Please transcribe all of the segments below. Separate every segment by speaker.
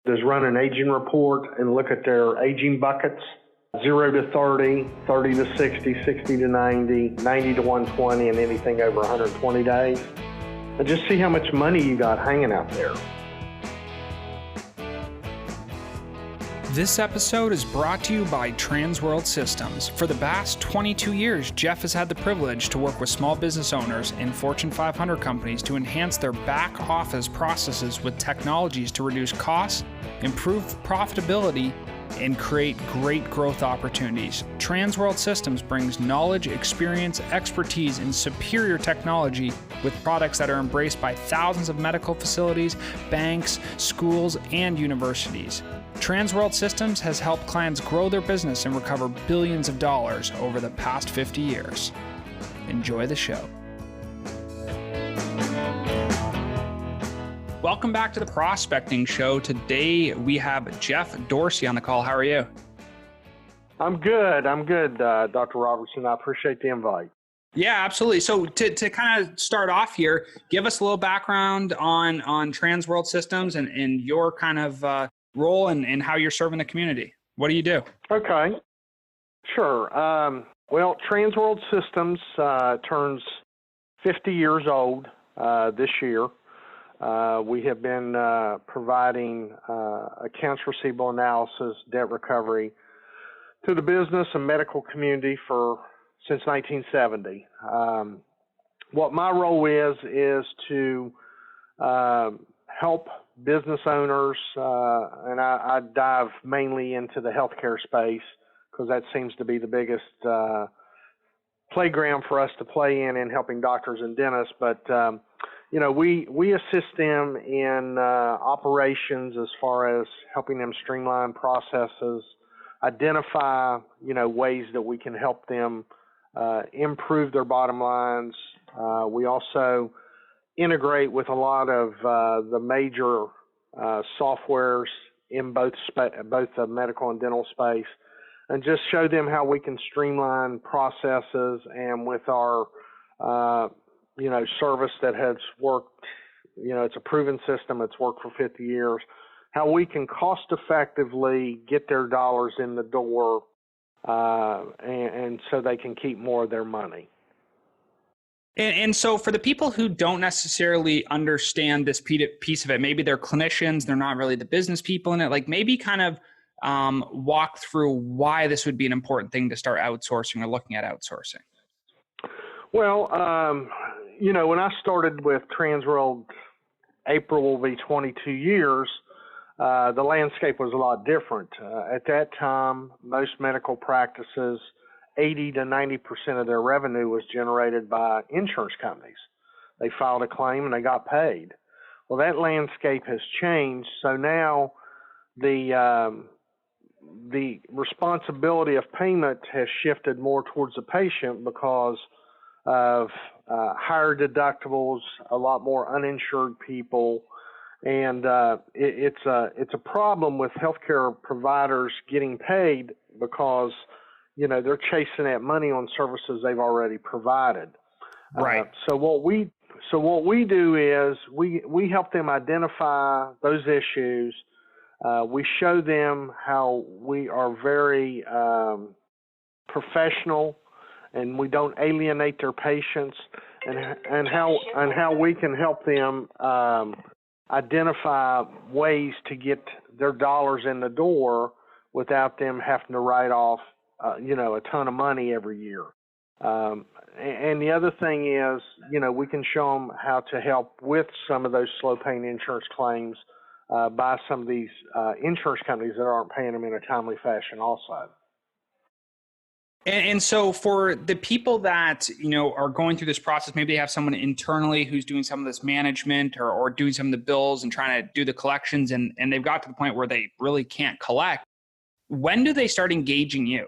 Speaker 1: is run an aging report and look at their aging buckets, 0 to 30, 30 to 60, 60 to 90, 90 to 120, and anything over 120 days. And just see how much money you got hanging out there.
Speaker 2: This episode is brought to you by Transworld Systems. For the past 22 years, Jeff has had the privilege to work with small business owners and Fortune 500 companies to enhance their back office processes with technologies to reduce costs, improve profitability, and create great growth opportunities. Transworld Systems brings knowledge, experience, expertise, and superior technology with products that are embraced by thousands of medical facilities, banks, schools, and universities. Transworld Systems has helped clients grow their business and recover billions of dollars over the past 50 years. Enjoy the show. Welcome back to the Prospecting Show. Today we have Jeff Dorsey on the call. How are you?
Speaker 1: I'm good, Dr. Robertson. I appreciate the invite.
Speaker 2: Yeah, absolutely. So to kind of start off here, give us a little background on Transworld Systems and your kind of role and how you're serving the community. What do you do?
Speaker 1: Okay, sure. Well, Transworld Systems turns 50 years old this year. We have been providing accounts receivable analysis, debt recovery to the business and medical community since 1970. What my role is to help business owners, and I dive mainly into the healthcare space because that seems to be the biggest playground for us to play in helping doctors and dentists. But we assist them in operations as far as helping them streamline processes, identify ways that we can help them improve their bottom lines. We also integrate with a lot of the major softwares in both the medical and dental space, and just show them how we can streamline processes. And with our service that has worked, it's a proven system, it's worked for 50 years, how we can cost effectively get their dollars in the door and so they can keep more of their money.
Speaker 2: And so for the people who don't necessarily understand this piece of it, maybe they're clinicians, they're not really the business people in it, like maybe kind of walk through why this would be an important thing to start outsourcing or looking at outsourcing.
Speaker 1: Well, when I started with Transworld, April will be 22 years, the landscape was a lot different. At that time, most medical practices, 80 to 90% of their revenue was generated by insurance companies. They filed a claim and they got paid. Well, that landscape has changed. So now the responsibility of payment has shifted more towards the patient because of higher deductibles, a lot more uninsured people, and it's a problem with healthcare providers getting paid because they're chasing that money on services they've already provided.
Speaker 2: Right.
Speaker 1: So what we do is we help them identify those issues. We show them how we are very professional and we don't alienate their patients, and how we can help them identify ways to get their dollars in the door without them having to write off a ton of money every year. And the other thing is, we can show them how to help with some of those slow-paying insurance claims by some of these insurance companies that aren't paying them in a timely fashion also.
Speaker 2: And so for the people that, are going through this process, maybe they have someone internally who's doing some of this management or doing some of the bills and trying to do the collections, and they've got to the point where they really can't collect. When do they start engaging you?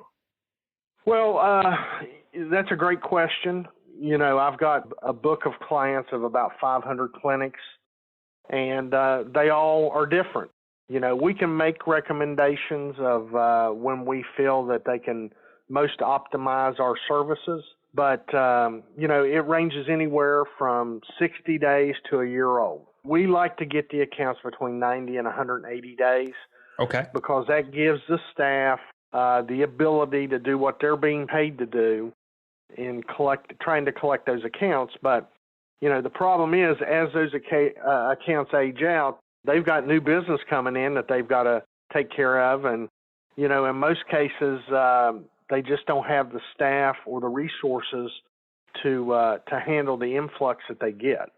Speaker 1: Well, that's a great question. I've got a book of clients of about 500 clinics, and they all are different. We can make recommendations of when we feel that they can most optimize our services, but it ranges anywhere from 60 days to a year old. We like to get the accounts between 90 and 180 days
Speaker 2: Okay.
Speaker 1: because that gives the staff the ability to do what they're being paid to do in trying to collect those accounts. But, the problem is as those accounts age out, they've got new business coming in that they've got to take care of. And, in most cases, they just don't have the staff or the resources to handle the influx that they get.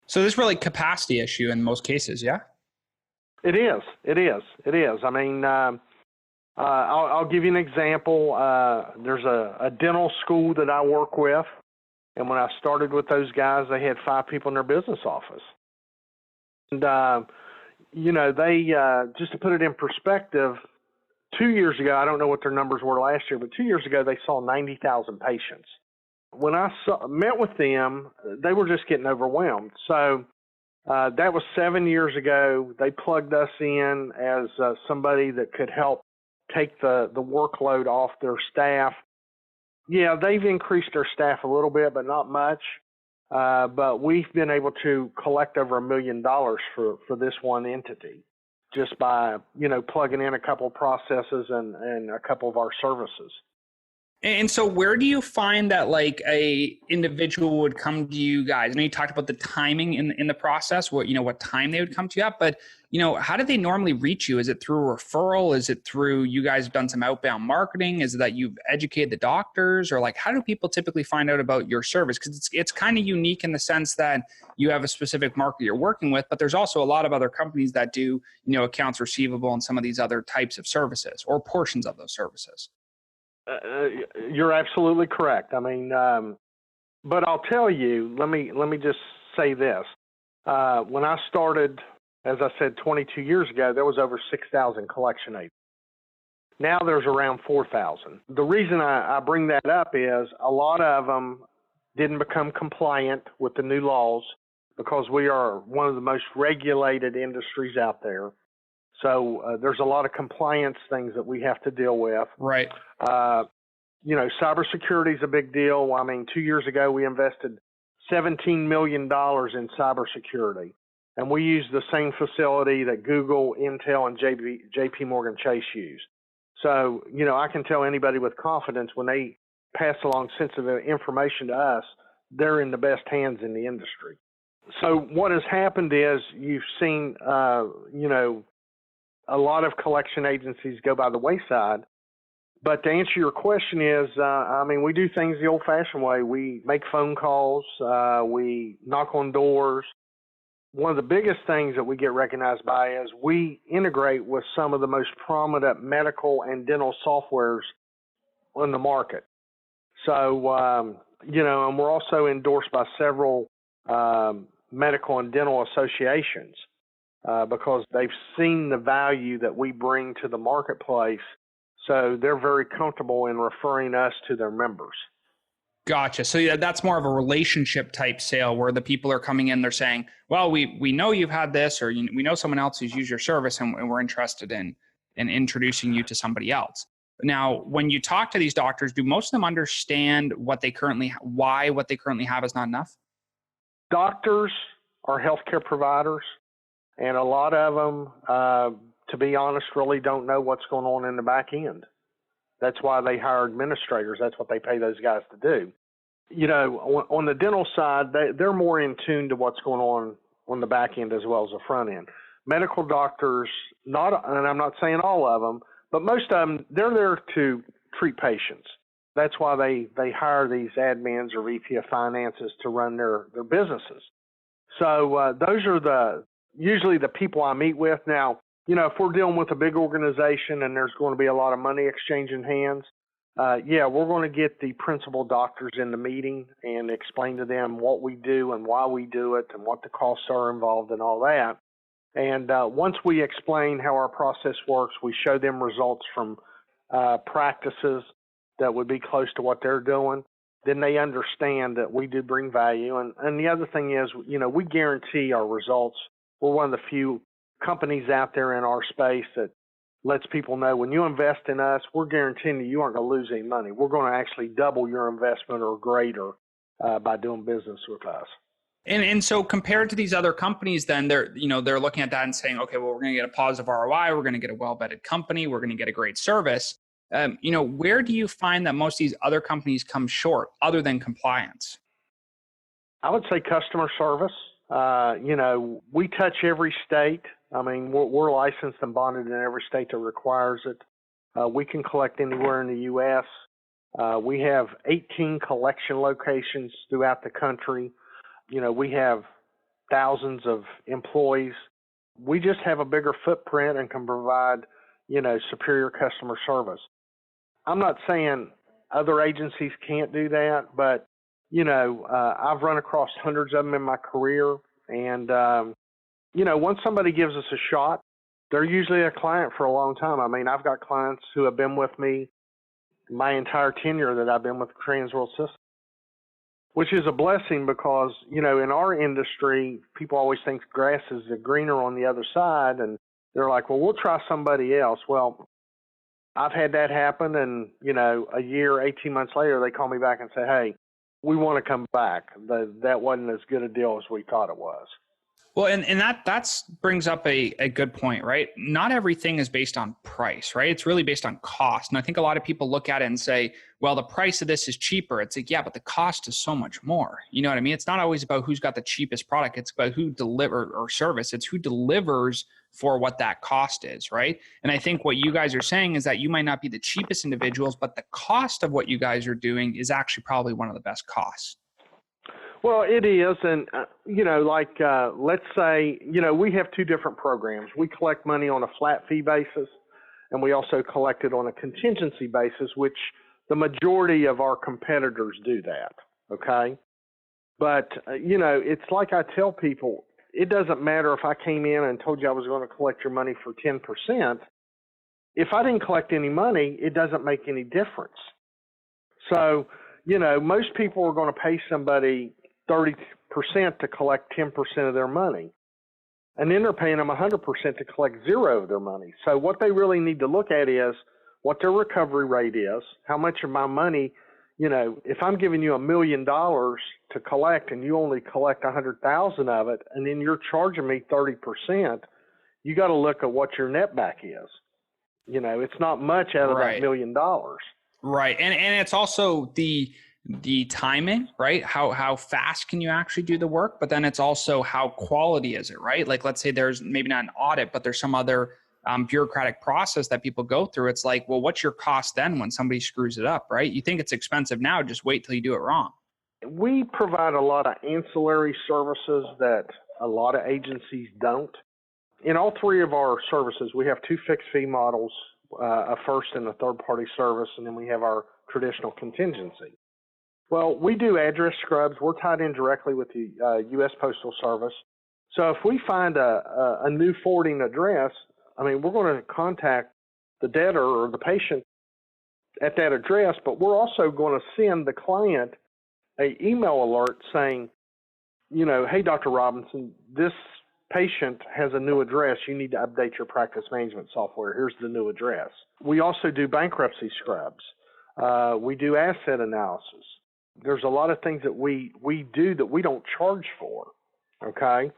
Speaker 2: So this is really a capacity issue in most cases, yeah?
Speaker 1: It is. I mean, I'll give you an example. There's a dental school that I work with, and when I started with those guys, they had 5 people in their business office. And, they, just to put it in perspective, 2 years ago, I don't know what their numbers were last year, but 2 years ago, they saw 90,000 patients. When I met with them, they were just getting overwhelmed. So that was 7 years ago. They plugged us in as somebody that could help take the workload off their staff. Yeah, they've increased their staff a little bit, but not much. But we've been able to collect over $1 million for this one entity just by, plugging in a couple of processes and a couple of our services.
Speaker 2: And so where do you find that like a individual would come to you guys? I know you talked about the timing in the process, what time they would come to you at, but how do they normally reach you? Is it through a referral? Is it through you guys have done some outbound marketing? Is it that you've educated the doctors, or like how do people typically find out about your service? Because it's kind of unique in the sense that you have a specific market you're working with, but there's also a lot of other companies that do, accounts receivable and some of these other types of services or portions of those services.
Speaker 1: You're absolutely correct. I mean, but I'll tell you, let me just say this. When I started, as I said, 22 years ago, there was over 6,000 collection agents. Now there's around 4,000. The reason I bring that up is a lot of them didn't become compliant with the new laws because we are one of the most regulated industries out there. So there's a lot of compliance things that we have to deal with.
Speaker 2: Right.
Speaker 1: Cybersecurity is a big deal. I mean, 2 years ago, we invested $17 million in cybersecurity. And we use the same facility that Google, Intel, and JP Morgan Chase use. So, I can tell anybody with confidence when they pass along sensitive information to us, they're in the best hands in the industry. So what has happened is you've seen, a lot of collection agencies go by the wayside. But to answer your question is, we do things the old-fashioned way. We make phone calls. We knock on doors. One of the biggest things that we get recognized by is we integrate with some of the most prominent medical and dental softwares on the market. So, and we're also endorsed by several medical and dental associations. Because they've seen the value that we bring to the marketplace, so they're very comfortable in referring us to their members.
Speaker 2: Gotcha. So yeah, that's more of a relationship type sale where the people are coming in, they're saying, well, we know you've had this, or we know someone else who's used your service and we're interested in introducing you to somebody else. Now, when you talk to these doctors, do most of them understand why what they currently have is not enough? Doctors
Speaker 1: are healthcare providers. And a lot of them, to be honest, really don't know what's going on in the back end. That's why they hire administrators. That's what they pay those guys to do. On the dental side, they're more in tune to what's going on the back end as well as the front end. Medical doctors, and I'm not saying all of them, but most of them, they're there to treat patients. That's why they hire these admins or VP of finances to run their businesses. So those are usually the people I meet with. Now, if we're dealing with a big organization and there's going to be a lot of money exchanging hands, we're going to get the principal doctors in the meeting and explain to them what we do and why we do it and what the costs are involved and all that. And once we explain how our process works, we show them results from practices that would be close to what they're doing. Then they understand that we do bring value. And the other thing is, we guarantee our results. We're one of the few companies out there in our space that lets people know when you invest in us, we're guaranteeing you aren't going to lose any money. We're going to actually double your investment or greater by doing business with us.
Speaker 2: And so compared to these other companies, then they're looking at that and saying, okay, well, we're going to get a positive ROI, we're going to get a well-vetted company, we're going to get a great service. Where do you find that most of these other companies come short other than compliance?
Speaker 1: I would say customer service. We touch every state. I mean, we're licensed and bonded in every state that requires it. We can collect anywhere in the U.S. We have 18 collection locations throughout the country. We have thousands of employees. We just have a bigger footprint and can provide, superior customer service. I'm not saying other agencies can't do that, but, I've run across hundreds of them in my career. And, once somebody gives us a shot, they're usually a client for a long time. I mean, I've got clients who have been with me my entire tenure that I've been with Transworld Systems, which is a blessing because, in our industry, people always think grass is greener on the other side. And they're like, well, we'll try somebody else. Well, I've had that happen. And, a year, 18 months later, they call me back and say, hey, we want to come back. That wasn't as good a deal as we thought it was.
Speaker 2: Well, and that brings up a good point, right? Not everything is based on price, right? It's really based on cost. And I think a lot of people look at it and say, well, the price of this is cheaper. It's like, yeah, but the cost is so much more. You know what I mean? It's not always about who's got the cheapest product. It's about who delivers or service. It's who delivers for what that cost is, right? And I think what you guys are saying is that you might not be the cheapest individuals, but the cost of what you guys are doing is actually probably one of the best costs.
Speaker 1: Well, it is. And, let's say, we have two different programs. We collect money on a flat fee basis, and we also collect it on a contingency basis, which the majority of our competitors do that. Okay. But, it's like I tell people, it doesn't matter if I came in and told you I was going to collect your money for 10%. If I didn't collect any money, it doesn't make any difference. So, most people are going to pay somebody 30% to collect 10% of their money. And then they're paying them 100% to collect zero of their money. So what they really need to look at is what their recovery rate is, how much of my money, if I'm giving you $1 million to collect and you only collect 100,000 of it, and then you're charging me 30%, you got to look at what your net back is. It's not much out of that $1 million.
Speaker 2: Right. And it's also the timing, right? How fast can you actually do the work? But then it's also how quality is it, right? Like, let's say there's maybe not an audit, but there's some other bureaucratic process that people go through. It's like, well, what's your cost then when somebody screws it up, right? You think it's expensive now, just wait till you do it wrong.
Speaker 1: We provide a lot of ancillary services that a lot of agencies don't. In all three of our services, we have two fixed fee models, a first and a third party service, and then we have our traditional contingency. Well, we do address scrubs. We're tied in directly with the U.S. Postal Service. So if we find a new forwarding address, we're going to contact the debtor or the patient at that address, but we're also going to send the client an email alert saying, hey, Dr. Robinson, this patient has a new address. You need to update your practice management software. Here's the new address. We also do bankruptcy scrubs. We do asset analysis. There's a lot of things that we do that we don't charge for, okay,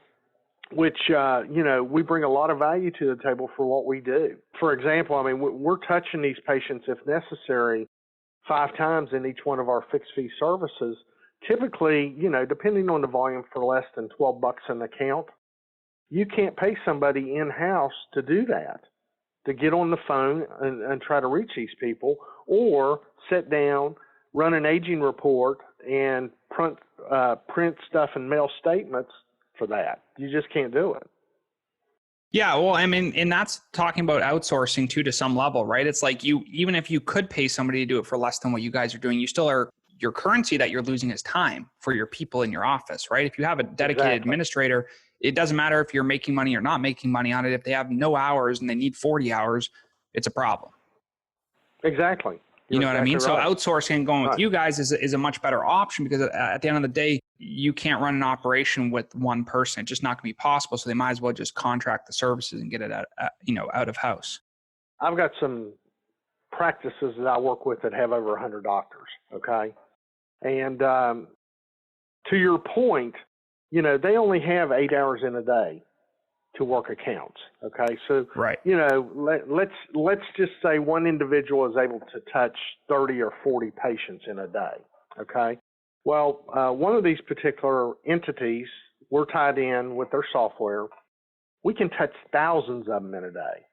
Speaker 1: which, we bring a lot of value to the table for what we do. For example, we're touching these patients, if necessary, 5 times in each one of our fixed fee services. Typically, depending on the volume, for less than $12 an account. You can't pay somebody in-house to do that, to get on the phone and try to reach these people, or sit down, run an aging report, and print stuff and mail statements for that. You just can't do it.
Speaker 2: Yeah, well, and that's talking about outsourcing too, to some level, right? It's like even if you could pay somebody to do it for less than what you guys are doing, you still are, your currency that you're losing is time for your people in your office, right? If you have a dedicated administrator, it doesn't matter if you're making money or not making money on it. If they have no hours and they need 40 hours, it's a problem.
Speaker 1: Exactly.
Speaker 2: You know what I mean?
Speaker 1: Right.
Speaker 2: So outsourcing and going with you guys is a much better option, because at the end of the day, you can't run an operation with one person. It's just not going to be possible. So they might as well just contract the services and get it out of house.
Speaker 1: I've got some practices that I work with that have over 100 doctors. Okay. And to your point, they only have 8 hours in a day to work accounts. Okay. So,
Speaker 2: Right.
Speaker 1: let's just say one individual is able to touch 30 or 40 patients in a day. Okay. Well, one of these particular entities, we're tied in with their software. We can touch thousands of them in a day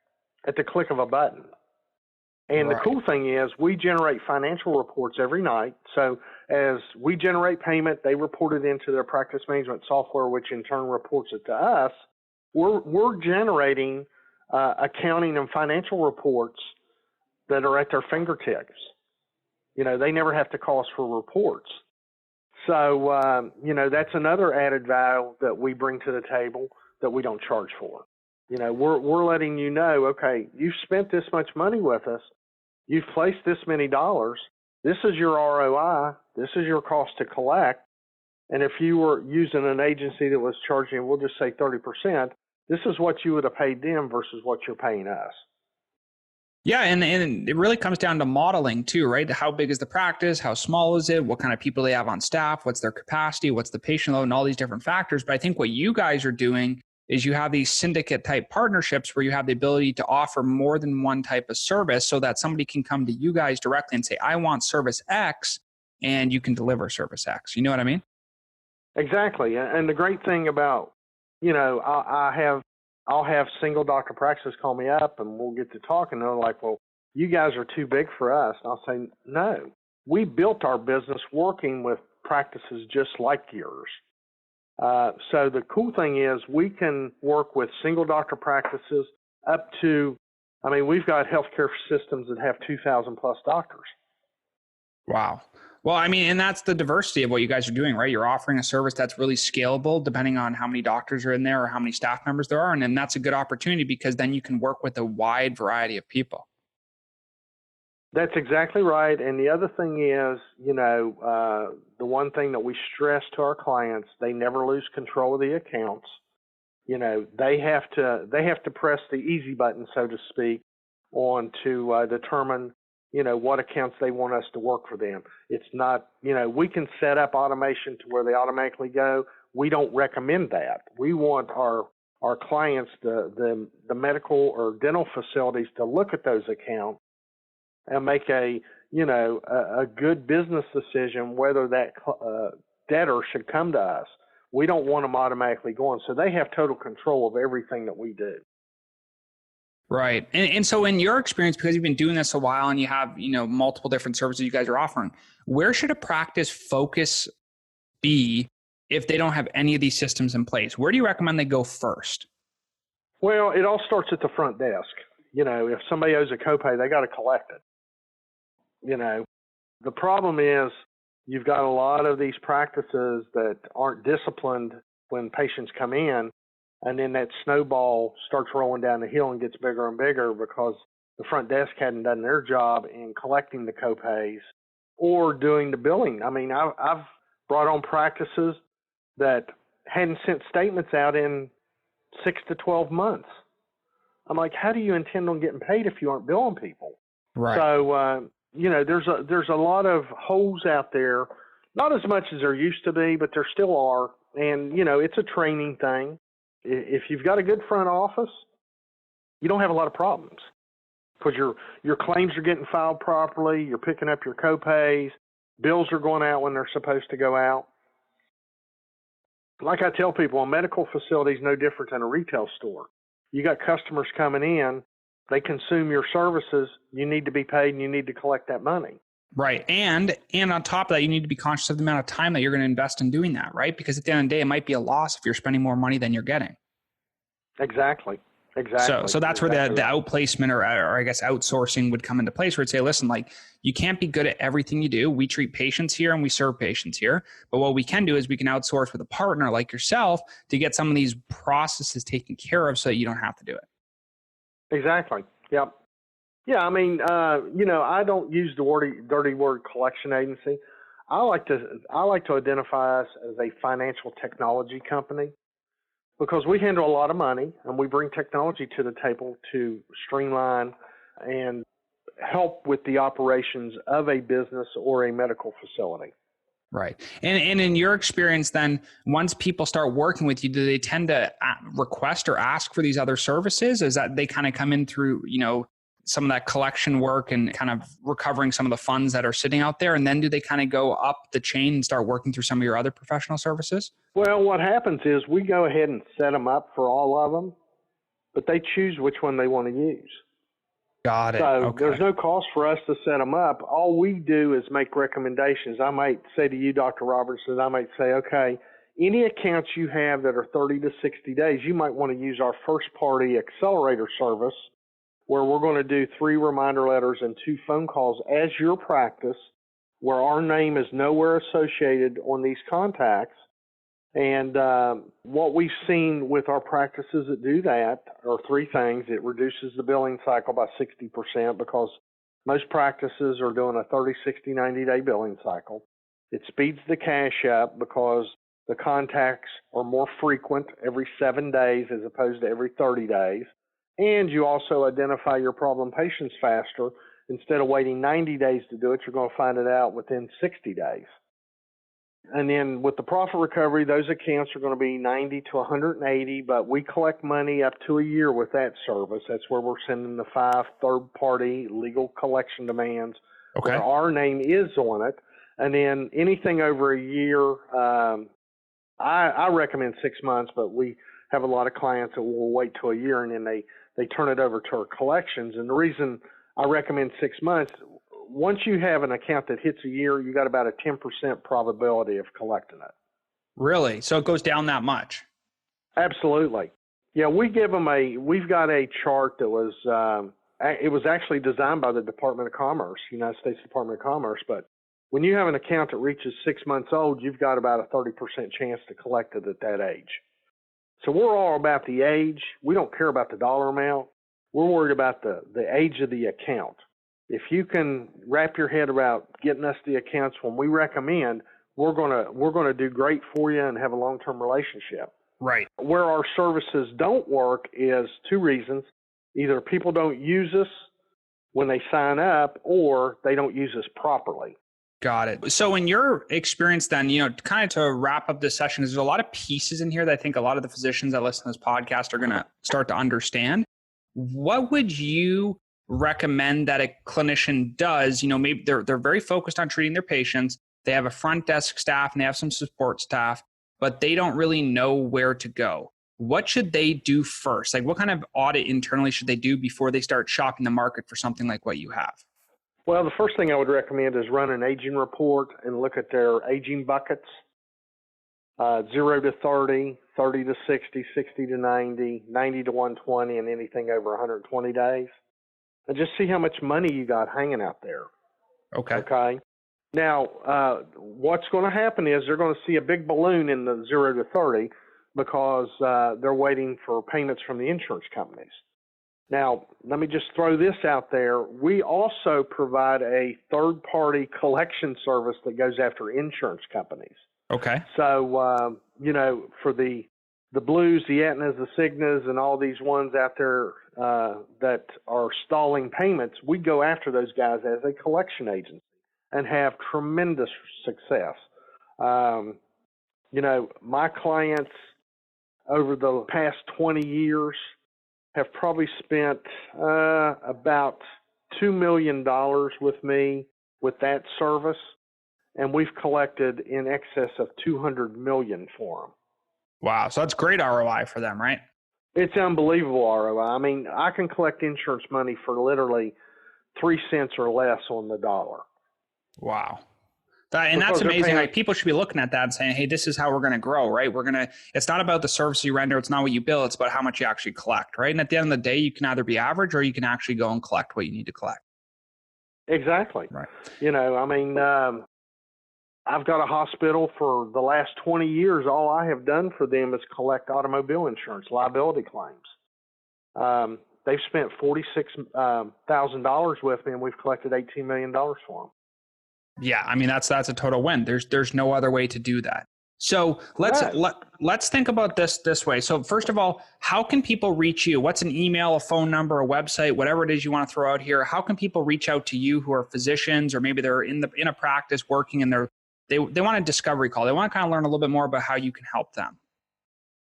Speaker 1: at the click of a button. And
Speaker 2: Right.
Speaker 1: the cool thing is we generate financial reports every night. So as we generate payment, they report it into their practice management software, which in turn reports it to us. We're generating accounting and financial reports that are at their fingertips. They never have to call us for reports. So, that's another added value that we bring to the table that we don't charge for. We're letting you know, okay, you've spent this much money with us. You've placed this many dollars. This is your ROI. This is your cost to collect. And if you were using an agency that was charging, we'll just say 30%, this is what you would have paid them versus what you're paying us.
Speaker 2: Yeah, and it really comes down to modeling too, right? How big is the practice? How small is it? What kind of people they have on staff? What's their capacity? What's the patient load? And all these different factors. But I think what you guys are doing is you have these syndicate type partnerships where you have the ability to offer more than one type of service so that somebody can come to you guys directly and say, I want service X, and you can deliver service X. You know what I mean?
Speaker 1: Exactly. And the great thing about, I'll have single doctor practices call me up and we'll get to talk and they're like, well, you guys are too big for us. And I'll say, no, we built our business working with practices just like yours. So the cool thing is we can work with single doctor practices up to, we've got healthcare systems that have 2,000 plus doctors.
Speaker 2: Wow. Well, and that's the diversity of what you guys are doing, right? You're offering a service that's really scalable depending on how many doctors are in there or how many staff members there are. And then that's a good opportunity because then you can work with a wide variety of people.
Speaker 1: That's exactly right. And the other thing is, the one thing that we stress to our clients, they never lose control of the accounts. They have to press the easy button, so to speak, on to determine, what accounts they want us to work for them. It's not, we can set up automation to where they automatically go. We don't recommend that. We want our clients, the medical or dental facilities, to look at those accounts and make a good business decision whether that debtor should come to us. We don't want them automatically going. So they have total control of everything that we do.
Speaker 2: Right. And so in your experience, because you've been doing this a while and you have, multiple different services you guys are offering, where should a practice focus be if they don't have any of these systems in place? Where do you recommend they go first?
Speaker 1: Well, it all starts at the front desk. If somebody owes a copay, they got to collect it. The problem is you've got a lot of these practices that aren't disciplined when patients come in, and then that snowball starts rolling down the hill and gets bigger and bigger because the front desk hadn't done their job in collecting the copays or doing the billing. I've brought on practices that hadn't sent statements out in 6 to 12 months. I'm like, how do you intend on getting paid if you aren't billing people?
Speaker 2: Right.
Speaker 1: So, there's a lot of holes out there, not as much as there used to be, but there still are. And, it's a training thing. If you've got a good front office, you don't have a lot of problems because your claims are getting filed properly. You're picking up your copays. Bills are going out when they're supposed to go out. Like I tell people, a medical facility is no different than a retail store. You got customers coming in. They consume your services, you need to be paid and you need to collect that money.
Speaker 2: Right. And on top of that, you need to be conscious of the amount of time that you're going to invest in doing that, right? Because at the end of the day, it might be a loss if you're spending more money than you're getting.
Speaker 1: Exactly.
Speaker 2: So that's where the outplacement or I guess outsourcing would come into place, where it'd say, listen, like, you can't be good at everything you do. We treat patients here and we serve patients here. But what we can do is we can outsource with a partner like yourself to get some of these processes taken care of so that you don't have to do it.
Speaker 1: Exactly. Yep. Yeah. I don't use the dirty word collection agency. I like to identify us as a financial technology company because we handle a lot of money and we bring technology to the table to streamline and help with the operations of a business or a medical facility.
Speaker 2: Right. And in your experience, then, once people start working with you, do they tend to request or ask for these other services? Is that they kind of come in through, some of that collection work and kind of recovering some of the funds that are sitting out there? And then do they kind of go up the chain and start working through some of your other professional services?
Speaker 1: Well, what happens is we go ahead and set them up for all of them, but they choose which one they want to use.
Speaker 2: Got it.
Speaker 1: So
Speaker 2: Okay.
Speaker 1: There's no cost for us to set them up. All we do is make recommendations. I might say to you, Dr. Robertson, I might say, okay, any accounts you have that are 30 to 60 days, you might want to use our first-party accelerator service, where we're going to do 3 reminder letters and 2 phone calls as your practice, where our name is nowhere associated on these contacts. And what we've seen with our practices that do that are 3 things. It reduces the billing cycle by 60% because most practices are doing a 30, 60, 90-day billing cycle. It speeds the cash up because the contacts are more frequent every 7 days as opposed to every 30 days. And you also identify your problem patients faster. Instead of waiting 90 days to do it, you're going to find it out within 60 days. And then with the profit recovery, those accounts are going to be 90 to 180, but we collect money up to a year with that service. That's where we're sending the 5 third-party legal collection demands where our name is on it. And then anything over a year, I recommend 6 months, but we have a lot of clients that will wait till a year and then they turn it over to our collections. And the reason I recommend 6 months, once you have an account that hits a year, you got about a 10% probability of collecting it.
Speaker 2: Really? So it goes down that much?
Speaker 1: Absolutely. Yeah, we've got a chart that was, it was actually designed by the Department of Commerce, United States Department of Commerce, but when you have an account that reaches 6 months old, you've got about a 30% chance to collect it at that age. So we're all about the age. We don't care about the dollar amount. We're worried about the age of the account. If you can wrap your head about getting us the accounts when we recommend, we're gonna do great for you and have a long-term relationship.
Speaker 2: Right.
Speaker 1: Where our services don't work is 2 reasons. Either people don't use us when they sign up or they don't use us properly.
Speaker 2: Got it. So in your experience then, kind of to wrap up this session, there's a lot of pieces in here that I think a lot of the physicians that listen to this podcast are going to start to understand. What would you recommend that a clinician does? Maybe they're very focused on treating their patients. They have a front desk staff and they have some support staff, but they don't really know where to go. What should they do first? Like, what kind of audit internally should they do before they start shopping the market for something like what you have?
Speaker 1: Well, the first thing I would recommend is run an aging report and look at their aging buckets, 0 to 30, 30 to 60, 60 to 90, 90 to 120, and anything over 120 days. And just see how much money you got hanging out there. Okay. Now, what's going to happen is they're going to see a big balloon in the 0 to 30 because they're waiting for payments from the insurance companies. Now, let me just throw this out there. We also provide a third-party collection service that goes after insurance companies.
Speaker 2: Okay.
Speaker 1: So, for the Blues, the Aetnas, the Cignas, and all these ones out there that are stalling payments, we go after those guys as a collection agency and have tremendous success. My clients over the past 20 years have probably spent about $2 million with me with that service, and we've collected in excess of $200 million for them.
Speaker 2: Wow. So that's great ROI for them, right?
Speaker 1: It's unbelievable ROI. I mean, I can collect insurance money for literally 3 cents or less on the dollar.
Speaker 2: Wow. That's amazing. Like, people should be looking at that and saying, hey, this is how we're going to grow, right? It's not about the service you render. It's not what you bill. It's about how much you actually collect, right? And at the end of the day, you can either be average or you can actually go and collect what you need to collect.
Speaker 1: Exactly.
Speaker 2: Right.
Speaker 1: I've got a hospital for the last 20 years. All I have done for them is collect automobile insurance, liability claims. They've spent $46,000 with me, and we've collected $18 million for them.
Speaker 2: Yeah, I mean, that's a total win. There's no other way to do that. So let's think about this way. So first of all, how can people reach you? What's an email, a phone number, a website, whatever it is you want to throw out here? How can people reach out to you who are physicians, or maybe they're in a practice working and they're they want a discovery call. They want to kind of learn a little bit more about how you can help them.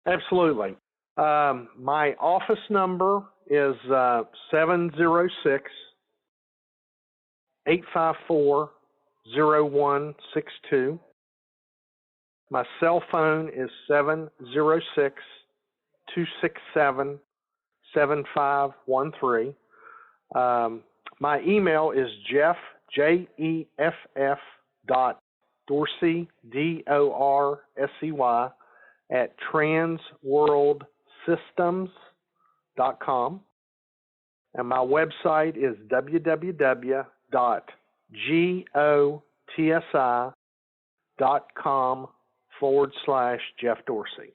Speaker 1: Absolutely. My office number is 706-854-0162. My cell phone is 706-267-7513. My email is Jeff, Jeff Dorsey, Dorsey, at transworldsystems.com. And my website is www.gotsi.com/Jeff Dorsey.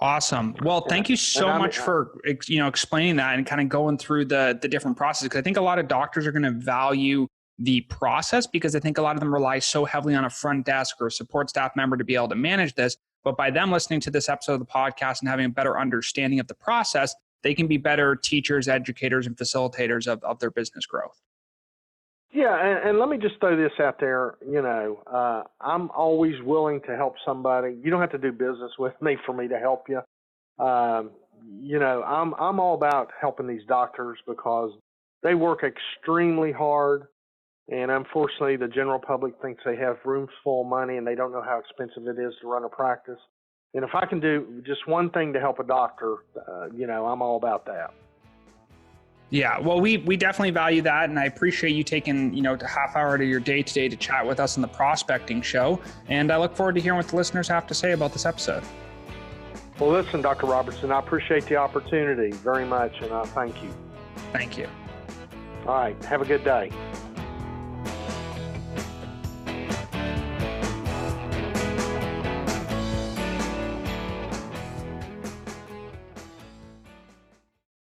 Speaker 2: Awesome. Well, thank you so much for explaining that and kind of going through the different processes. Because I think a lot of doctors are going to value the process, because I think a lot of them rely so heavily on a front desk or a support staff member to be able to manage this. But by them listening to this episode of the podcast and having a better understanding of the process, they can be better teachers, educators, and facilitators of their business growth.
Speaker 1: Yeah, and let me just throw this out there. I'm always willing to help somebody. You don't have to do business with me for me to help you. I'm all about helping these doctors because they work extremely hard, and unfortunately, the general public thinks they have rooms full of money and they don't know how expensive it is to run a practice. And if I can do just one thing to help a doctor, I'm all about that.
Speaker 2: Yeah, well, we definitely value that, and I appreciate you taking, a half hour to your day today to chat with us on the Prospecting Show, and I look forward to hearing what the listeners have to say about this episode.
Speaker 1: Well, listen, Dr. Robertson, I appreciate the opportunity very much, and I thank you.
Speaker 2: Thank you.
Speaker 1: All right, have a good day.